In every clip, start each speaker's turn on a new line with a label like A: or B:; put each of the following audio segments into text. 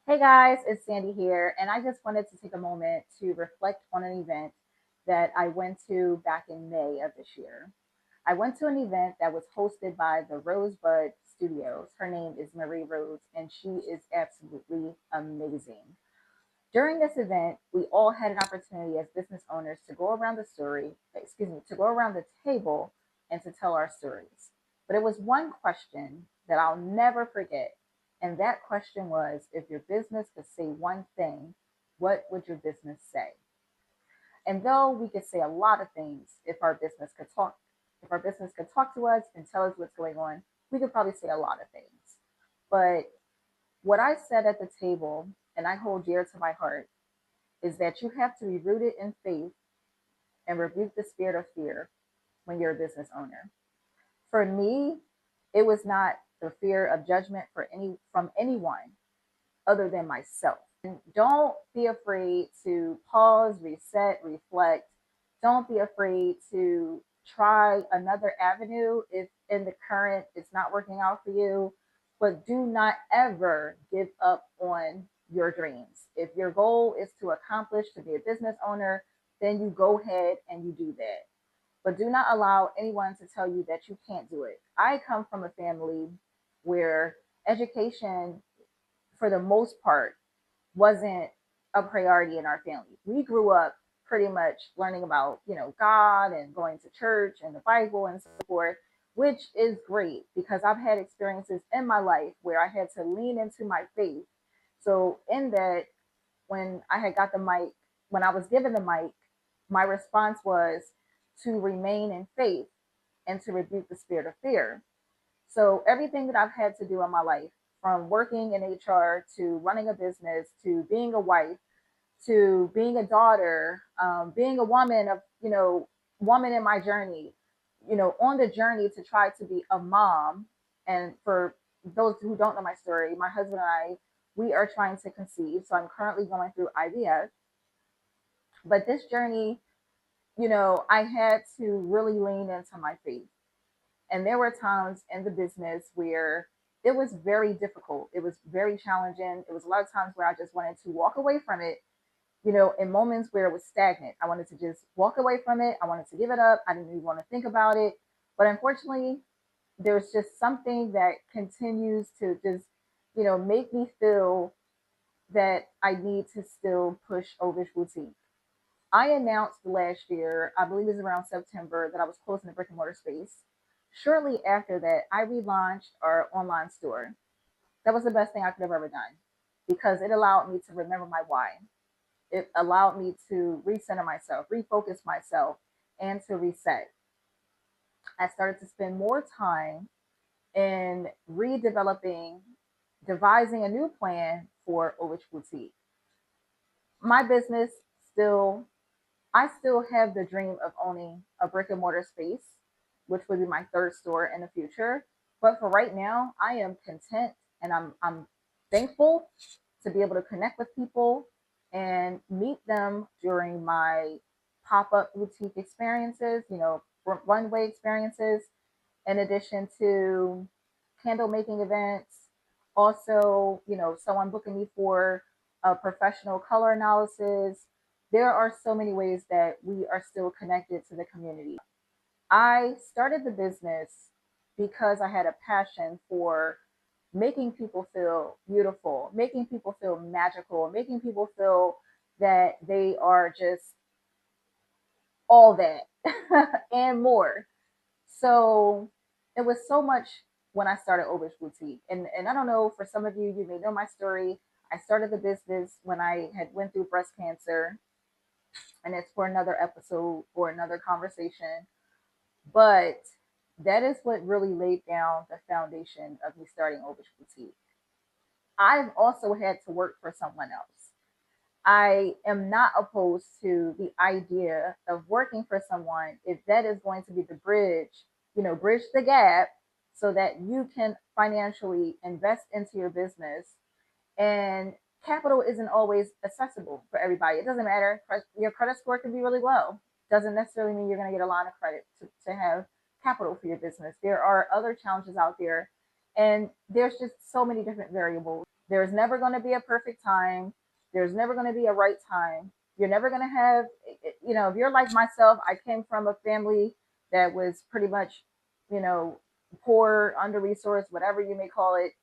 A: Hey guys, it's Sandy here, and I just wanted to take a moment to reflect on an event that I went to back in May of this year. I went to an event that was hosted by the Rosebud Studios. Her name is Marie Rose, and she is absolutely amazing. During this event, we all had an opportunity as business owners to go around to go around the table and to tell our stories. But it was one question that I'll never forget. And that question was, if your business could say one thing, what would your business say? And though we could say a lot of things if our business could talk to us and tell us what's going on, we could probably say a lot of things. But what I said at the table, and I hold dear to my heart, is that you have to be rooted in faith and rebuke the spirit of fear when you're a business owner. For me, it was not the fear of judgment from anyone other than myself. And don't be afraid to pause, reset, reflect. Don't be afraid to try another avenue if in the current it's not working out for you. But do not ever give up on your dreams. If your goal is to accomplish to be a business owner, then you go ahead and you do that. But do not allow anyone to tell you that you can't do it. I come from a family where education, for the most part, wasn't a priority in our family. We grew up pretty much learning about, God and going to church and the Bible and so forth, which is great because I've had experiences in my life where I had to lean into my faith. So in that, when I had got the mic, when I was given the mic, my response was to remain in faith and to rebuke the spirit of fear. So everything that I've had to do in my life, from working in HR to running a business to being a wife to being a daughter, being a woman of, woman in my journey, on the journey to try to be a mom. And for those who don't know my story, my husband and I, we are trying to conceive. So I'm currently going through IVF. But this journey, I had to really lean into my faith. And there were times in the business where it was very difficult. It was very challenging. It was a lot of times where I just wanted to walk away from it, in moments where it was stagnant. I wanted to just walk away from it. I wanted to give it up. I didn't even want to think about it. But unfortunately, there's just something that continues to just, make me feel that I need to still push Ovish Boutique. I announced last year, I believe it was around September, that I was closing the brick and mortar space. Shortly after that, I relaunched our online store. That was the best thing I could have ever done because it allowed me to remember my why. It allowed me to recenter myself, refocus myself, and to reset. I started to spend more time in devising a new plan for Ovich Boutique. My business still I still have the dream of owning a brick and mortar space, which would be my third store in the future. But for right now, I am content and I'm thankful to be able to connect with people and meet them during my pop-up boutique experiences, runway experiences, in addition to candle making events. Also, someone booking me for a professional color analysis. There are so many ways that we are still connected to the community. I started the business because I had a passion for making people feel beautiful, making people feel magical, making people feel that they are just all that and more. So it was so much when I started Obish Boutique. And I don't know, for some of you, you may know my story. I started the business when I had went through breast cancer, and it's for another episode or another conversation. But that is what really laid down the foundation of me starting Obish Boutique. I've also had to work for someone else. I am not opposed to the idea of working for someone if that is going to be the bridge, bridge the gap so that you can financially invest into your business. And capital isn't always accessible for everybody. It doesn't matter. Your credit score can be really low. Doesn't necessarily mean you're going to get a line of credit to have capital for your business. There are other challenges out there, and there's just so many different variables. There's never going to be a perfect time. There's never going to be a right time. You're never going to have, if you're like myself, I came from a family that was pretty much, you know, poor, under resourced, whatever you may call it.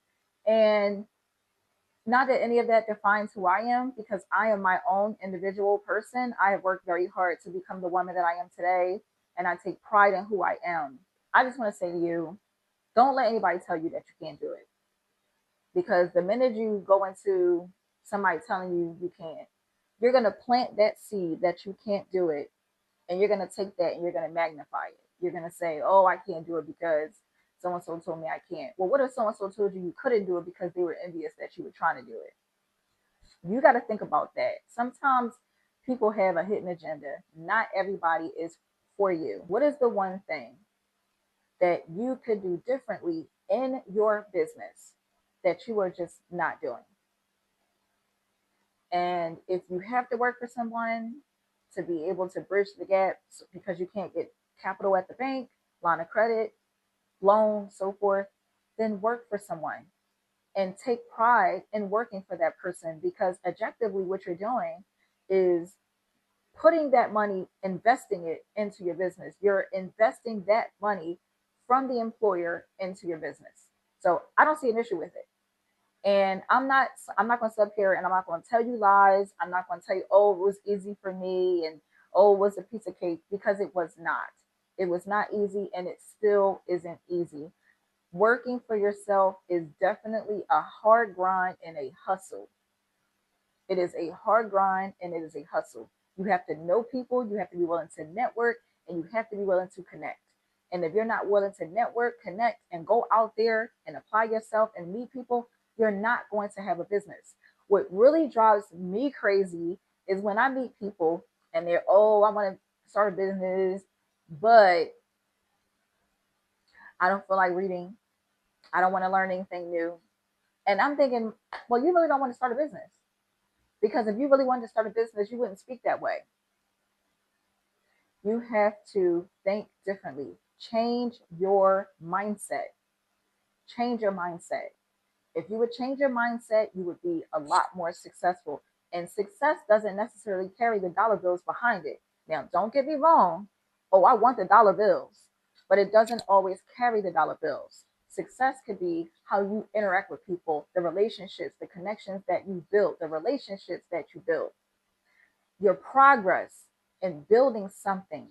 A: And not that any of that defines who I am, because I am my own individual person. I have worked very hard to become the woman that I am today, and I take pride in who I am. I just want to say to you, don't let anybody tell you that you can't do it, because the minute you go into somebody telling you you can't, you're going to plant that seed that you can't do it, and you're going to take that and you're going to magnify it. You're going to say, oh, I can't do it because so and so told me I can't. Well, what if so and so told you you couldn't do it because they were envious that you were trying to do it? You got to think about that. Sometimes people have a hidden agenda. Not everybody is for you. What is the one thing that you could do differently in your business that you are just not doing? And if you have to work for someone to be able to bridge the gap because you can't get capital at the bank, line of credit, loan, so forth, then work for someone and take pride in working for that person, because objectively what you're doing is putting that money, investing it into your business. You're investing that money from the employer into your business. So I don't see an issue with it. And I'm not going to sit up here and I'm not going to tell you lies. I'm not going to tell you, oh, it was easy for me and oh, it was a piece of cake, because it was not. It was not easy, and it still isn't easy. Working for yourself is definitely a hard grind and a hustle. It is a hard grind and it is a hustle. You have to know people, you have to be willing to network, and you have to be willing to connect. And if you're not willing to network, connect, and go out there and apply yourself and meet people, you're not going to have a business. What really drives me crazy is when I meet people and they're, oh, I want to start a business, but I don't feel like reading. I don't want to learn anything new. And I'm thinking, well, you really don't want to start a business. Because if you really wanted to start a business, you wouldn't speak that way. You have to think differently. Change your mindset. Change your mindset. If you would change your mindset, you would be a lot more successful. And success doesn't necessarily carry the dollar bills behind it. Now, don't get me wrong. Oh, I want the dollar bills, but it doesn't always carry the dollar bills. Success could be how you interact with people, the relationships, the connections that you build, the relationships that you build, your progress in building something